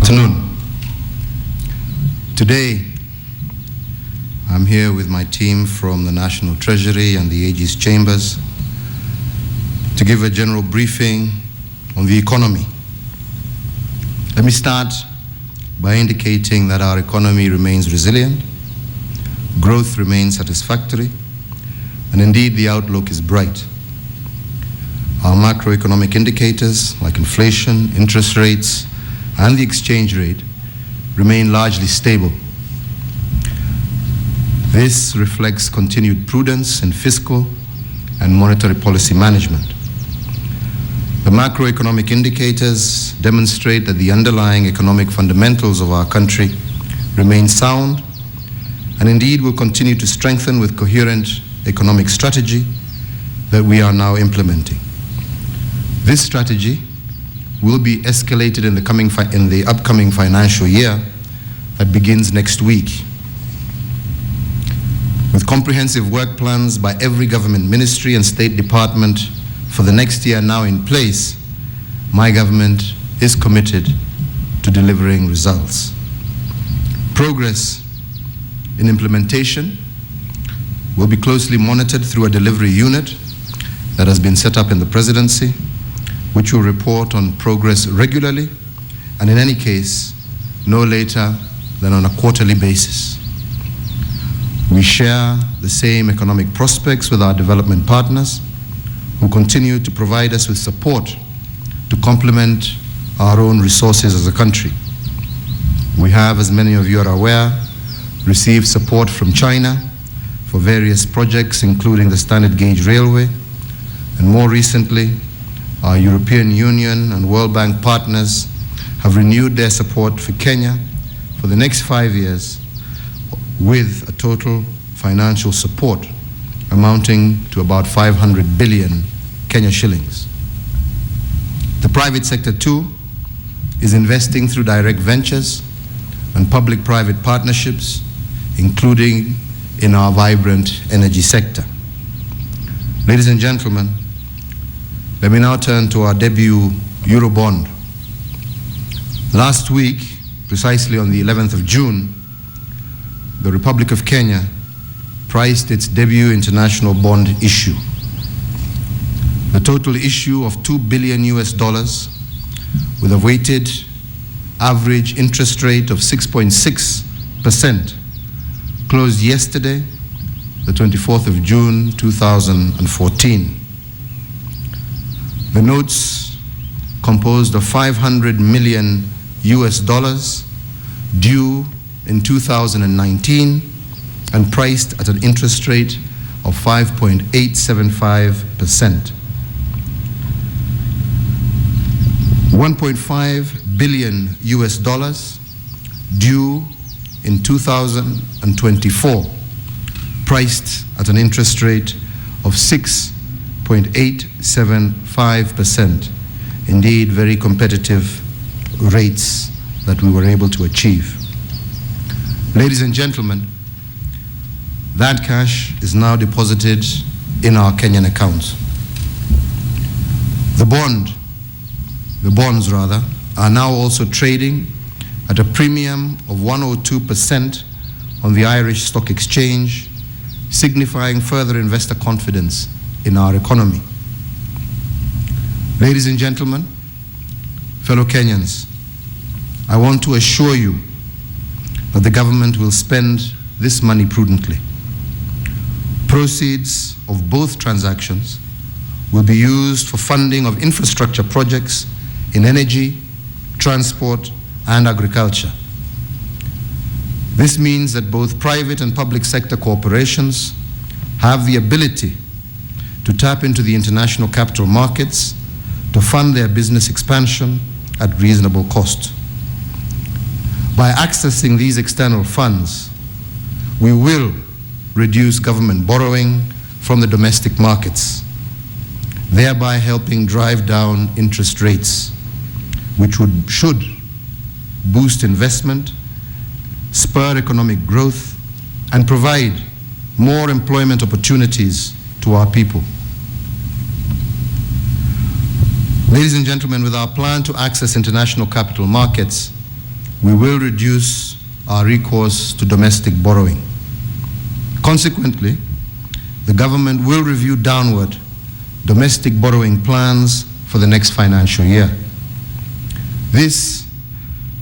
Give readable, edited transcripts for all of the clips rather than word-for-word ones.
Afternoon. Today, I'm here with my team from the National Treasury and the AG's chambers to give a general briefing on the economy. Let me start by indicating that our economy remains resilient, growth remains satisfactory, and indeed the outlook is bright. Our macroeconomic indicators like inflation, interest rates, and the exchange rate remain largely stable. This reflects continued prudence in fiscal and monetary policy management. The macroeconomic indicators demonstrate that the underlying economic fundamentals of our country remain sound and indeed will continue to strengthen with coherent economic strategy that we are now implementing. This strategy will be escalated in the upcoming financial year that begins next week. With comprehensive work plans by every government ministry and state department for the next year now in place, my government is committed to delivering results. Progress in implementation will be closely monitored through a delivery unit that has been set up in the presidency, which will report on progress regularly and in any case, no later than on a quarterly basis. We share the same economic prospects with our development partners who continue to provide us with support to complement our own resources as a country. We have, as many of you are aware, received support from China for various projects, including the Standard Gauge Railway, and more recently, our European Union and World Bank partners have renewed their support for Kenya for the next 5 years with a total financial support amounting to about 500 billion Kenya shillings. The private sector too is investing through direct ventures and public-private partnerships, including in our vibrant energy sector. Ladies and gentlemen, let me now turn to our debut Eurobond. Last week, precisely on the 11th of June, the Republic of Kenya priced its debut international bond issue. The total issue of $2 billion with a weighted average interest rate of 6.6% closed yesterday, the 24th of June, 2014. The notes composed of $500 million due in 2019 and priced at an interest rate of 5.875%. $1.5 billion due in 2024, priced at an interest rate of 6.875%. Indeed, very competitive rates that we were able to achieve. Ladies and gentlemen, that cash is now deposited in our Kenyan accounts. The bonds are now also trading at a premium of 102% on the Irish Stock Exchange, signifying further investor confidence in our economy. Ladies and gentlemen, fellow Kenyans, I want to assure you that the government will spend this money prudently. Proceeds of both transactions will be used for funding of infrastructure projects in energy, transport, and agriculture. This means that both private and public sector corporations have the ability to tap into the international capital markets to fund their business expansion at reasonable cost. By accessing these external funds, we will reduce government borrowing from the domestic markets, thereby helping drive down interest rates, which should boost investment, spur economic growth, and provide more employment opportunities to our people. Ladies and gentlemen, with our plan to access international capital markets, we will reduce our recourse to domestic borrowing. Consequently, the government will review downward domestic borrowing plans for the next financial year. This,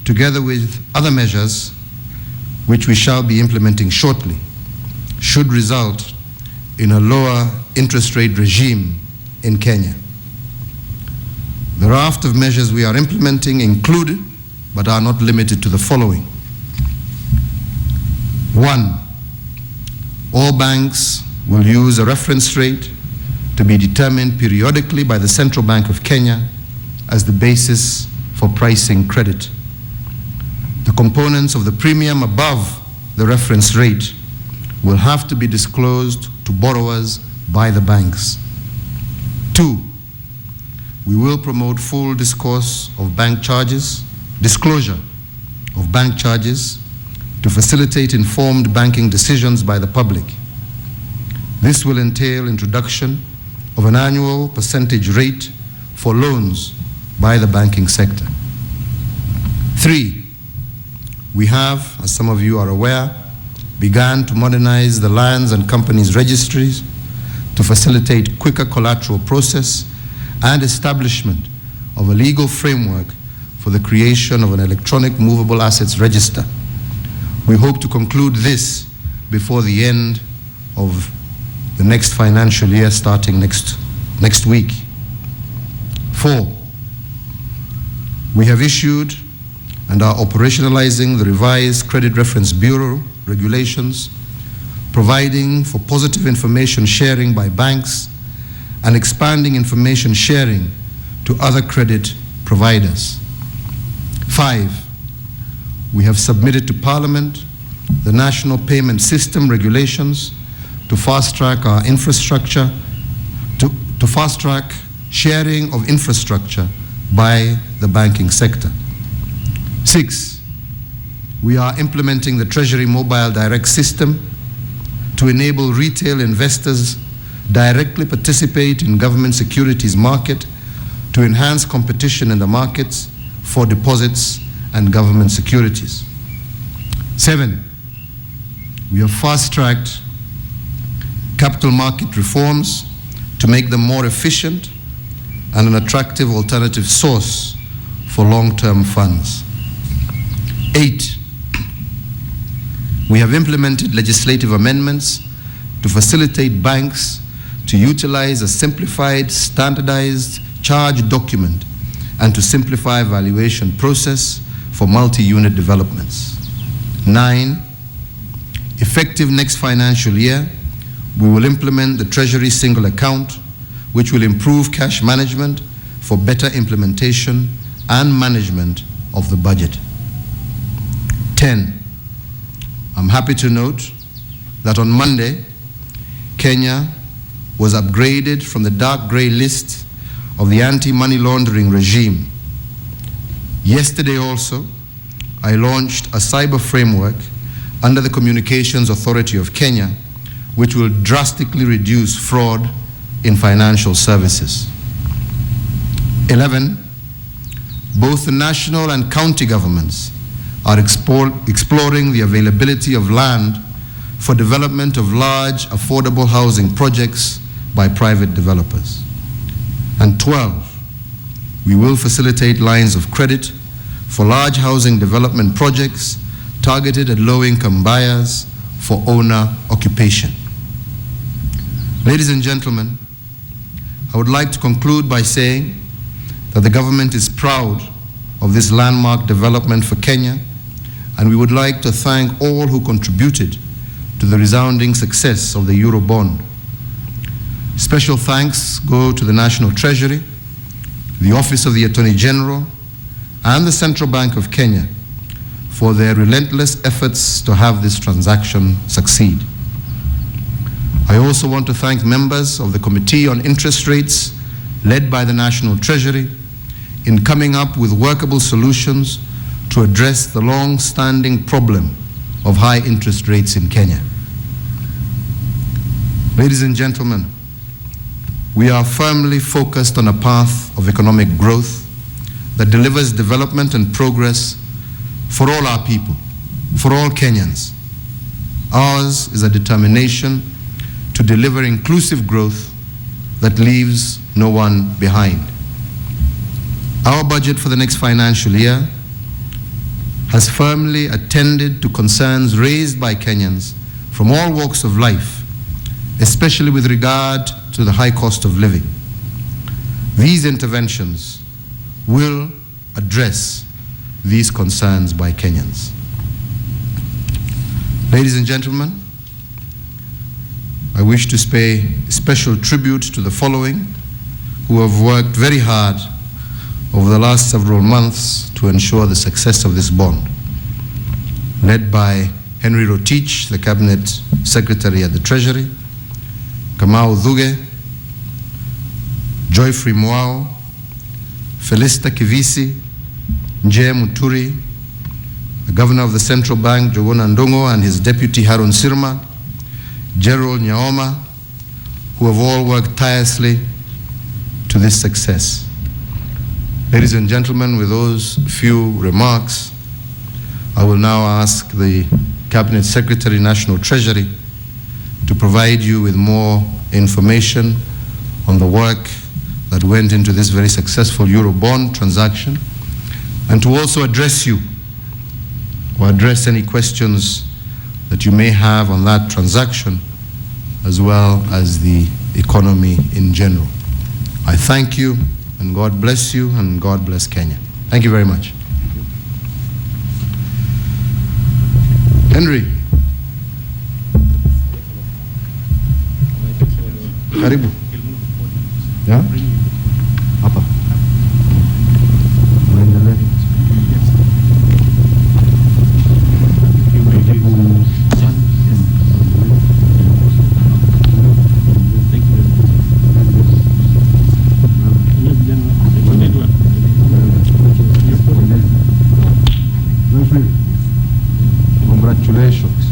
together with other measures which we shall be implementing shortly, should result in a lower interest rate regime in Kenya. The raft of measures we are implementing include, but are not limited to, the following. 1, all banks will use a reference rate to be determined periodically by the Central Bank of Kenya as the basis for pricing credit. The components of the premium above the reference rate will have to be disclosed to borrowers by the banks. 2, we will promote full disclosure of bank charges to facilitate informed banking decisions by the public. This will entail introduction of an annual percentage rate for loans by the banking sector. 3, we have, as some of you are aware, began to modernize the lands and companies registries to facilitate quicker collateral process and establishment of a legal framework for the creation of an electronic movable assets register. We hope to conclude this before the end of the next financial year, starting next week. 4, we have issued and are operationalizing the revised Credit Reference Bureau regulations, providing for positive information sharing by banks and expanding information sharing to other credit providers. 5, we have submitted to Parliament the National Payment System regulations to fast-track our infrastructure, to fast-track sharing of infrastructure by the banking sector. 6, we are implementing the Treasury Mobile Direct System to enable retail investors directly participate in government securities market to enhance competition in the markets for deposits and government securities. 7, we have fast-tracked capital market reforms to make them more efficient and an attractive alternative source for long-term funds. 8, we have implemented legislative amendments to facilitate banks to utilize a simplified, standardized charge document and to simplify valuation process for multi-unit developments. 9, effective next financial year, we will implement the Treasury Single Account, which will improve cash management for better implementation and management of the budget. 10, I'm happy to note that on Monday, Kenya was upgraded from the dark gray list of the anti-money laundering regime. Yesterday also, I launched a cyber framework under the Communications Authority of Kenya, which will drastically reduce fraud in financial services. 11, both the national and county governments are exploring the availability of land for development of large, affordable housing projects by private developers. And 12, we will facilitate lines of credit for large housing development projects targeted at low-income buyers for owner occupation. Ladies and gentlemen, I would like to conclude by saying that the government is proud of this landmark development for Kenya, and we would like to thank all who contributed to the resounding success of the Eurobond. Special thanks go to the National Treasury, the Office of the Attorney General, and the Central Bank of Kenya for their relentless efforts to have this transaction succeed. I also want to thank members of the Committee on Interest Rates, led by the National Treasury, in coming up with workable solutions to address the long-standing problem of high interest rates in Kenya. Ladies and gentlemen, we are firmly focused on a path of economic growth that delivers development and progress for all our people, for all Kenyans. Ours is a determination to deliver inclusive growth that leaves no one behind. Our budget for the next financial year has firmly attended to concerns raised by Kenyans from all walks of life, especially with regard to the high cost of living. These interventions will address these concerns by Kenyans. Ladies and gentlemen, I wish to pay special tribute to the following who have worked very hard over the last several months to ensure the success of this bond. Led by Henry Rotich, the Cabinet Secretary at the Treasury, Kamau Dhuge, Joyfrey Mwao, Felista Kivisi, Nje Muturi, the Governor of the Central Bank, Jogona Ndongo, and his Deputy Harun Sirma, Gerald Nyaoma, who have all worked tirelessly to this success. Ladies and gentlemen, with those few remarks, I will now ask the Cabinet Secretary, National Treasury, to provide you with more information on the work that went into this very successful Eurobond transaction, and to also address you or address any questions that you may have on that transaction, as well as the economy in general. I thank you, and God bless you, and God bless Kenya. Thank you very much. Henry. Karibu. Yeah? Hapa. Congratulations.